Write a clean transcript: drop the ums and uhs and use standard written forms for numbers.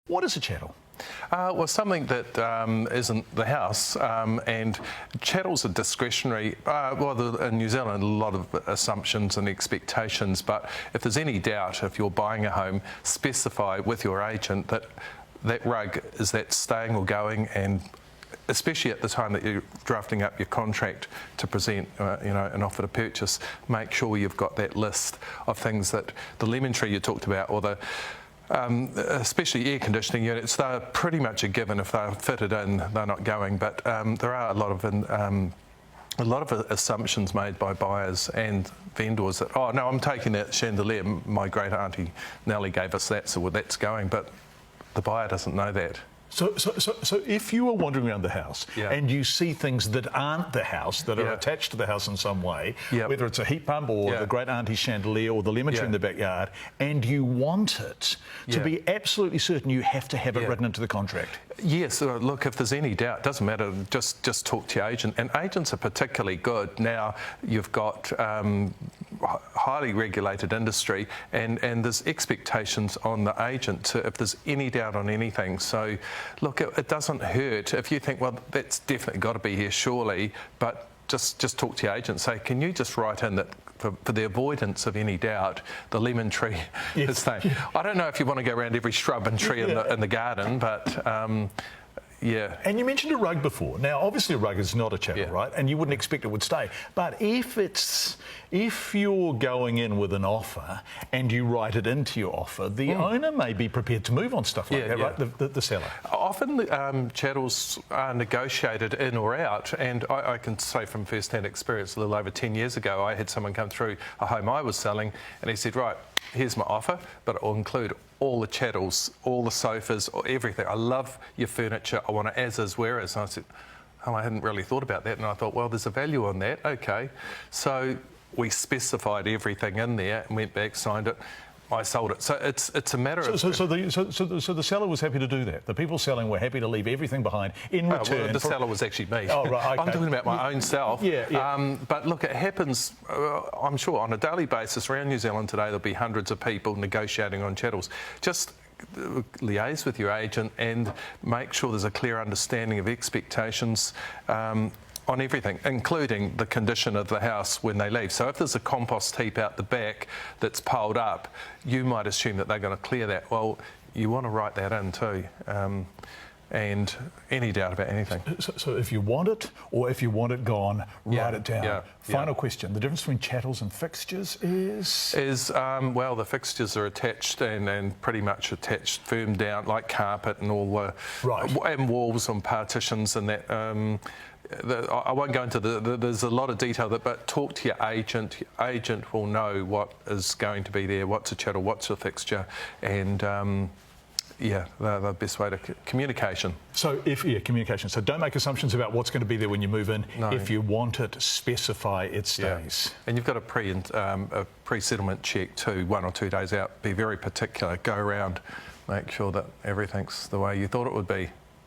What is a chattel? Well, something that isn't the house, and chattels are discretionary. In New Zealand, a lot of assumptions and expectations, but if there's any doubt, if you're buying a home, specify with your agent that that rug, is that staying or going, and especially at the time that you're drafting up your contract to present an offer to purchase, make sure you've got that list of things that the lemon tree you talked about, or the especially air conditioning units, they're pretty much a given. If they're fitted in, they're not going. But there are a lot of assumptions made by buyers and vendors that, oh no, I'm taking that chandelier, my great auntie Nellie gave us that, so that's going. But the buyer doesn't know that. So if you are wandering around the house and you see things that aren't the house, that are attached to the house in some way, whether it's a heat pump or the great auntie's chandelier or the lemon tree in the backyard, and you want it, to be absolutely certain you have to have it written into the contract. Yes, look, if there's any doubt, it doesn't matter, just talk to your agent. And agents are particularly good. Now you've got highly regulated industry, and there's expectations on the agent if there's any doubt on anything. So look, it doesn't hurt if you think, well, that's definitely got to be here surely, but just talk to your agent. Say, can you just write in that for the avoidance of any doubt, the lemon tree is staying. I don't know if you want to go around every shrub and tree in the garden, but yeah. And you mentioned a rug before. Now, obviously a rug is not a chattel, right? And you wouldn't expect it would stay. But if you're going in with an offer and you write it into your offer, the owner may be prepared to move on stuff like that, right? The seller. Often chattels are negotiated in or out, and I can say from first-hand experience, a little over 10 years ago, I had someone come through a home I was selling, and he said, right, here's my offer, but it will include all the chattels, all the sofas, everything. I love your furniture. I want it as is, where is. And I said, oh, I hadn't really thought about that. And I thought, well, there's a value on that. Okay. So we specified everything in there and went back, signed it. I sold it. So it's a matter of... So the seller was happy to do that? The people selling were happy to leave everything behind in return... Well, the seller was actually me. Oh, right, okay. I'm talking about my own self. But look, it happens, I'm sure, on a daily basis around New Zealand today. There'll be hundreds of people negotiating on chattels. Just liaise with your agent and make sure there's a clear understanding of expectations on everything, including the condition of the house when they leave. So if there's a compost heap out the back that's piled up, you might assume that they're going to clear that. Well, you want to write that in too. And any doubt about anything. So if you want it, or if you want it gone, write it down. Final question, the difference between chattels and fixtures is? Well, the fixtures are attached and pretty much attached, firmed down, like carpet and all the... And walls on partitions and that... I won't go into there's a lot of detail, but talk to your agent. Your agent will know what is going to be there, what's a chattel, what's a fixture, and the best way to communication. So communication. So don't make assumptions about what's going to be there when you move in. No. If you want it, specify it stays. And you've got a pre-settlement check too, 1 or 2 days out. Be very particular. Go around, make sure that everything's the way you thought it would be.